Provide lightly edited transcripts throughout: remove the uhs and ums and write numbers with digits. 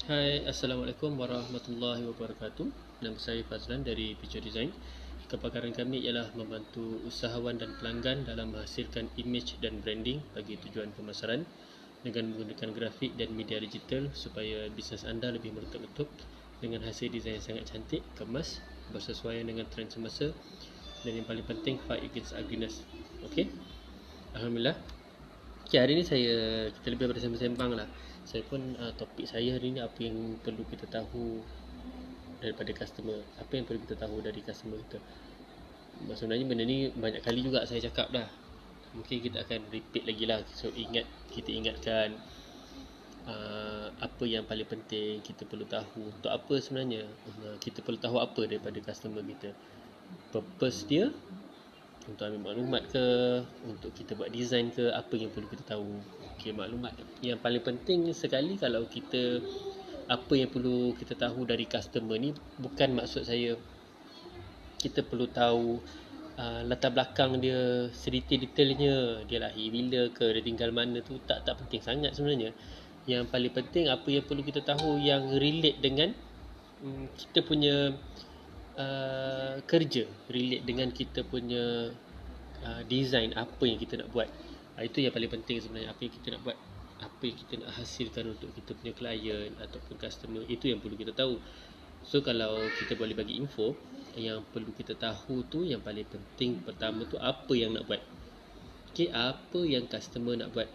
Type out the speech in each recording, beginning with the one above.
Hai, Assalamualaikum warahmatullahi wabarakatuh. Nama saya Fazlan dari Picture Design. Kepakaran kami ialah membantu usahawan dan pelanggan dalam menghasilkan image dan branding bagi tujuan pemasaran dengan menggunakan grafik dan media digital supaya bisnes anda lebih meletup-letup dengan hasil desain yang sangat cantik, kemas, bersesuaian dengan trend semasa dan yang paling penting fight against ugliness. Okey? Alhamdulillah. Okay, hari ni kita lebih pada sembang-sembang lah. Saya pun topik saya hari ni apa yang perlu kita tahu daripada customer. Apa yang perlu kita tahu dari customer kita. Sebenarnya benda ni banyak kali juga saya cakap dah. Mungkin kita akan repeat lagi lah. So kita ingatkan apa yang paling penting kita perlu tahu. Untuk apa sebenarnya kita perlu tahu apa daripada customer kita. Purpose dia untuk ambil maklumat ke, untuk kita buat design ke, apa yang perlu kita tahu. Okey, maklumat yang paling penting sekali kalau kita apa yang perlu kita tahu dari customer ni, bukan maksud saya kita perlu tahu latar belakang dia sedetail-detailnya, dia lahir bila ke, dia tinggal mana tu, tak penting sangat sebenarnya. Yang paling penting apa yang perlu kita tahu yang relate dengan kita punya kerja, relate dengan kita punya design, apa yang kita nak buat. Itu yang paling penting sebenarnya, apa yang kita nak buat, apa yang kita nak hasilkan untuk kita punya klien ataupun customer, itu yang perlu kita tahu. So kalau kita boleh bagi info, yang perlu kita tahu tu yang paling penting pertama tu apa yang nak buat. Okay, apa yang customer nak buat,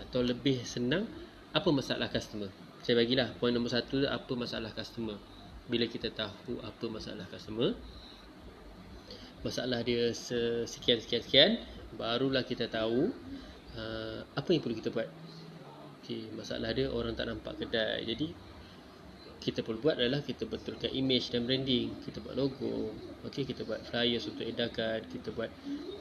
atau lebih senang, apa masalah customer. Saya bagilah poin nombor 1 tu, apa masalah customer. Bila kita tahu apa masalah customer, masalah dia sekian, barulah kita tahu apa yang perlu kita buat. Okay, masalah dia orang tak nampak kedai, jadi kita perlu buat adalah kita betulkan image dan branding, kita buat logo, okay, kita buat flyers untuk edarkan, kita buat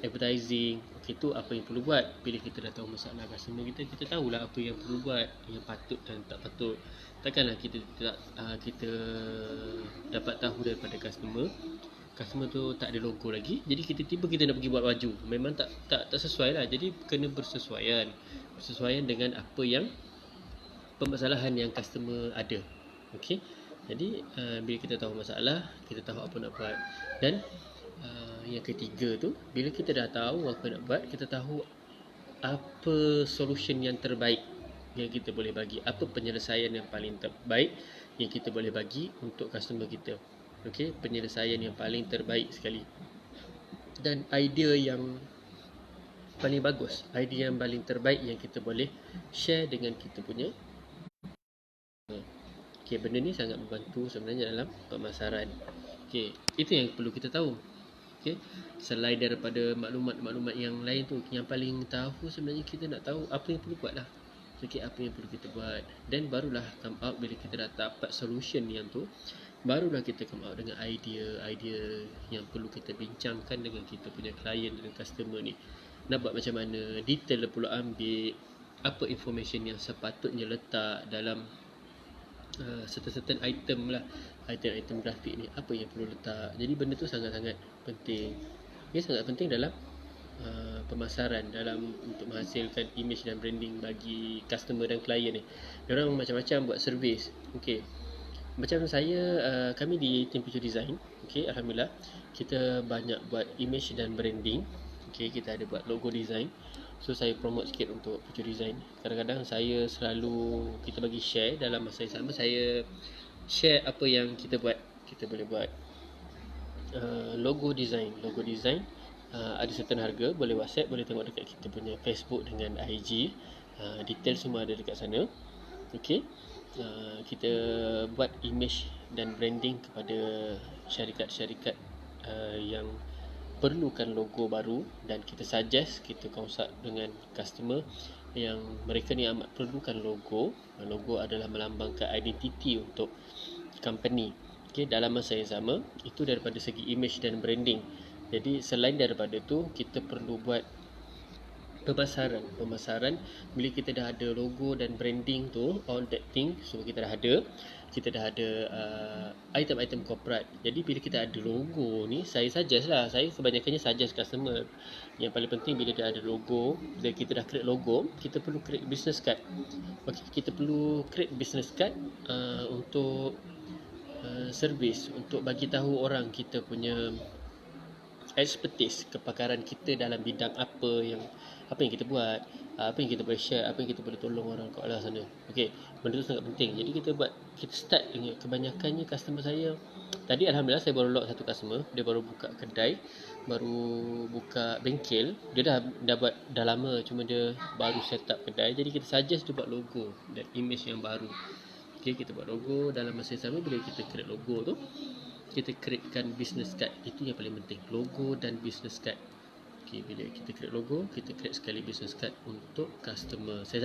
advertising. Okay, tu apa yang perlu buat. Bila kita dah tahu masalah customer kita tahulah apa yang perlu buat, yang patut dan tak patut. Takkanlah kita dapat tahu daripada customer tu tak ada logo lagi, jadi kita nak pergi buat baju, memang tak sesuai lah. Jadi kena bersesuaian dengan apa yang permasalahan yang customer ada. Okey, jadi bila kita tahu masalah, kita tahu apa nak buat. Dan yang ketiga tu, bila kita dah tahu apa nak buat, kita tahu apa solution yang terbaik yang kita boleh bagi, apa penyelesaian yang paling terbaik yang kita boleh bagi untuk customer kita. Okey, penyelesaian yang paling terbaik sekali, dan idea yang paling bagus, idea yang paling terbaik yang kita boleh share dengan kita punya. Okay, benda ni sangat membantu sebenarnya dalam pemasaran. Okay, itu yang perlu kita tahu. Okay, selain daripada maklumat-maklumat yang lain tu, yang paling tahu sebenarnya kita nak tahu apa yang perlu buat lah. Okay, apa yang perlu kita buat, dan barulah come out. Bila kita dah dapat solution yang tu, barulah kita come out dengan idea yang perlu kita bincangkan dengan kita punya klien dan customer ni. Nak buat macam mana, detail perlu ambil, apa information yang sepatutnya letak dalam certain item lah, item grafik ni, apa yang perlu letak. Jadi benda tu sangat-sangat penting. Ia sangat penting dalam pemasaran, dalam untuk menghasilkan image dan branding bagi customer dan klien ni. Diorang macam-macam buat servis. Okay, macam saya, kami di Team Picture Design, okay, Alhamdulillah kita banyak buat image dan branding. Okay, kita ada buat logo design. So saya promote sikit untuk Picture Design. Kadang-kadang saya selalu, kita bagi share dalam masa yang sama, saya share apa yang kita buat. Kita boleh buat logo design. Ada certain harga, boleh WhatsApp, boleh tengok dekat kita punya Facebook dengan IG. Detail semua ada dekat sana. Okay, kita buat image dan branding kepada syarikat-syarikat yang perlukan logo baru, dan kita suggest, kita consult dengan customer yang mereka ni amat perlukan logo. Logo adalah melambangkan identiti untuk company. Okay, dalam masa yang sama, itu daripada segi image dan branding. Jadi selain daripada tu, kita perlu buat Pemasaran bila kita dah ada logo dan branding tu, all that thing, so kita dah ada item-item corporate. Jadi bila kita ada logo ni, saya suggest lah, saya kebanyakannya suggest customer, yang paling penting bila dia ada logo, bila kita dah create logo, kita perlu create business card. Okay, kita perlu create business card untuk service, untuk bagi tahu orang kita punya expertise, kepakaran kita dalam bidang apa yang kita buat, apa yang kita boleh share, apa yang kita boleh tolong orang kat luar sana. Okey, benda tu sangat penting. Jadi kita start dengan kebanyakannya customer saya. Tadi alhamdulillah saya baru lock satu customer, dia baru buka kedai, baru buka bengkel. Dia dah buat dah lama, cuma dia baru set up kedai. Jadi kita suggest dia buat logo dan image yang baru. Okey, kita buat logo, dalam masa yang sama bila kita create logo tu, kita createkan business card. Itu yang paling penting, logo dan business card. Okay, bila kita create logo, kita create sekali business card untuk customer. Saya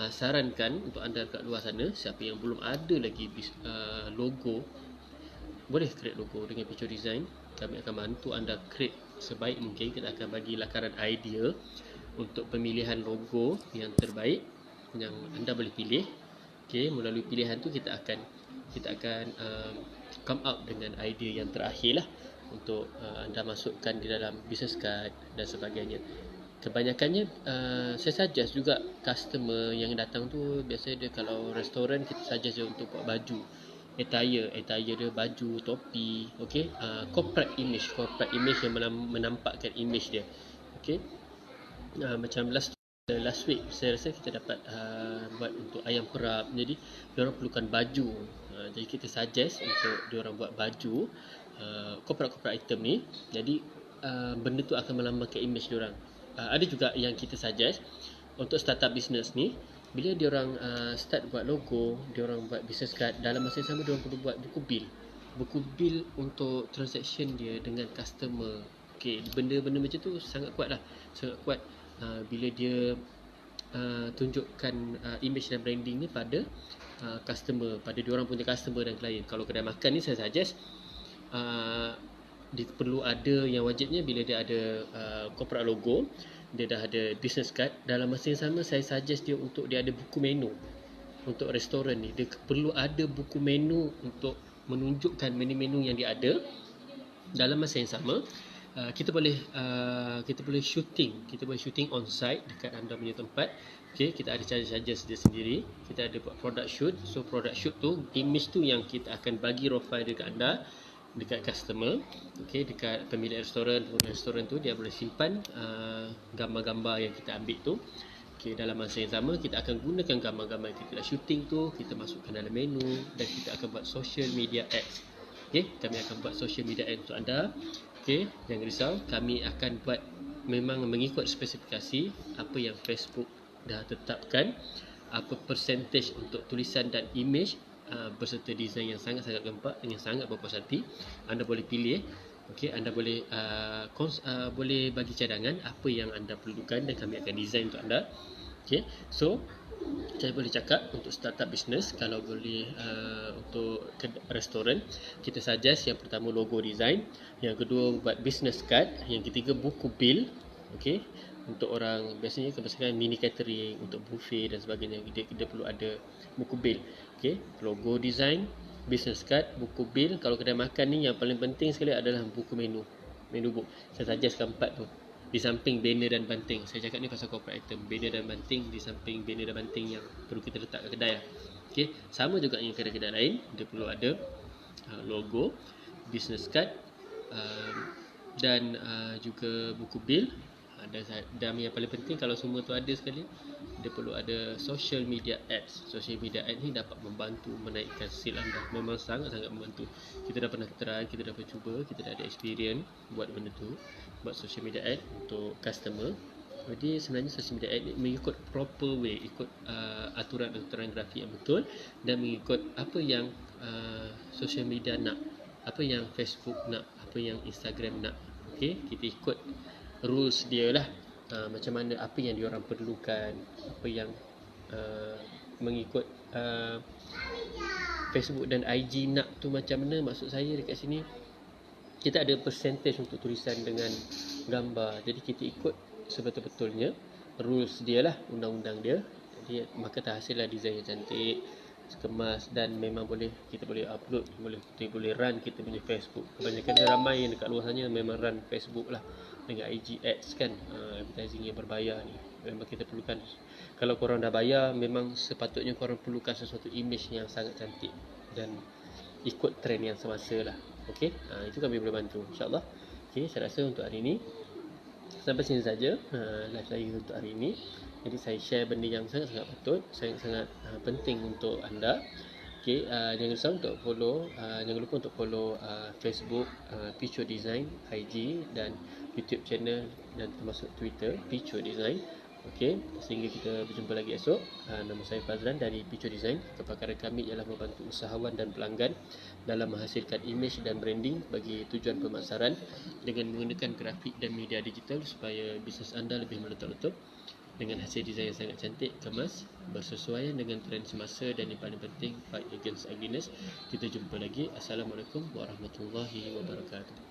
sarankan untuk anda kat luar sana, siapa yang belum ada lagi logo, boleh create logo dengan picture design. Kami akan bantu anda create sebaik mungkin. Kita akan bagi lakaran idea untuk pemilihan logo yang terbaik yang anda boleh pilih. Okay, melalui pilihan tu kita akan come up dengan idea yang terakhir lah untuk anda masukkan di dalam business card dan sebagainya. Kebanyakannya saya suggest juga customer yang datang tu, biasanya dia kalau restoran kita suggest dia untuk buat baju, attire dia, baju, topi. Okay, corporate image yang menampakkan image dia. Okay, macam last week saya rasa kita dapat buat untuk ayam perap. Jadi diorang perlukan baju, jadi kita suggest untuk diorang buat baju corporate item ni. Jadi benda tu akan melambangkan image diorang. Ada juga yang kita suggest untuk startup business ni, bila diorang start buat logo, diorang buat business card, dalam masa yang sama diorang perlu buat buku bil untuk transaction dia dengan customer. Okay, benda-benda macam tu sangat kuat bila dia tunjukkan image dan branding ni pada customer, pada diorang punya customer dan klien. Kalau kedai makan ni saya suggest dia perlu ada, yang wajibnya bila dia ada corporate logo, dia dah ada business card, dalam masa yang sama saya suggest dia untuk dia ada buku menu. Untuk restoran ni dia perlu ada buku menu untuk menunjukkan menu-menu yang dia ada. Dalam masa yang sama kita boleh shooting on site dekat anda punya tempat. Okay, kita ada charges dia sendiri. Kita ada buat product shoot. So product shoot tu, image tu yang kita akan bagi raw file dekat anda, dekat customer. Okay, dekat pemilik restoran tu dia boleh simpan gambar-gambar yang kita ambil tu. Okay, dalam masa yang sama kita akan gunakan gambar-gambar yang kita dah shooting tu, kita masukkan dalam menu, dan kita akan buat social media ads. Okay, kami akan buat social media ads untuk anda. Okay, jangan risau, kami akan buat memang mengikut spesifikasi apa yang Facebook dah tetapkan, apa percentage untuk tulisan dan image berserta design yang sangat-sangat gempak, yang sangat berpuas hati. Anda boleh pilih. Okay, anda boleh boleh bagi cadangan apa yang anda perlukan dan kami akan design untuk anda. Okay, so saya boleh cakap untuk startup business, kalau boleh untuk restoran, kita suggest yang pertama logo design, yang kedua buat business card, yang ketiga buku bil. Okay, untuk orang biasanya kebanyakan mini catering, untuk buffet dan sebagainya, dia perlu ada buku bil. Okay, logo design, business card, buku bil. Kalau kedai makan ni yang paling penting sekali adalah buku menu book. Saya suggestkan 4 tu. Di samping banner dan banting. Saya cakap ni pasal corporate item, banner dan banting. Di samping banner dan banting yang perlu kita letak kat kedai lah. Okay, sama juga dengan kedai-kedai lain, dia perlu ada logo, business card, dan juga buku bil. Dan yang paling penting, kalau semua tu ada sekali, dia perlu ada social media ads. Social media ads ni dapat membantu menaikkan sale anda. Memang sangat-sangat membantu. Kita dah pernah try, kita dah pernah cuba, kita dah ada experience buat benda tu, buat social media ad untuk customer. Jadi sebenarnya social media ad ni mengikut proper way, ikut aturan-aturan grafik yang betul, dan mengikut apa yang social media nak, apa yang Facebook nak, apa yang Instagram nak. Okay, kita ikut rules dia lah, macam mana, apa yang diorang perlukan, apa yang mengikut Facebook dan IG nak tu macam mana. Maksud saya dekat sini, kita ada percentage untuk tulisan dengan gambar. Jadi kita ikut sebetul-betulnya rules dia lah, undang-undang dia. Jadi maka terhasillah design yang cantik, kemas, dan memang kita boleh upload, kita boleh run kita punya Facebook. Kebanyakan ramai yang dekat luar sana memang run Facebook lah dengan IG ads kan, advertising yang berbayar ni. Memang kita perlukan, kalau korang dah bayar, memang sepatutnya korang perlukan sesuatu image yang sangat cantik dan ikut trend yang semasa lah. Okey, itu kami boleh bantu insyaAllah. Okey, saya rasa untuk hari ni sampai sini saja live saya untuk hari ini. Jadi saya share benda yang sangat-sangat patut, sangat-sangat penting untuk anda. Okey, jangan lupa untuk follow Facebook Picho Design, IG dan YouTube channel dan termasuk Twitter Picho Design. Okey, sehingga kita berjumpa lagi esok. Nama saya Fazlan dari Picho Design. Kepakaran kami ialah membantu usahawan dan pelanggan dalam menghasilkan image dan branding bagi tujuan pemasaran dengan menggunakan grafik dan media digital supaya bisnes anda lebih meletup-letup dengan hasil desain yang sangat cantik, kemas, bersesuaian dengan trend semasa, dan yang paling penting, fight against ugliness. Kita jumpa lagi. Assalamualaikum warahmatullahi wabarakatuh.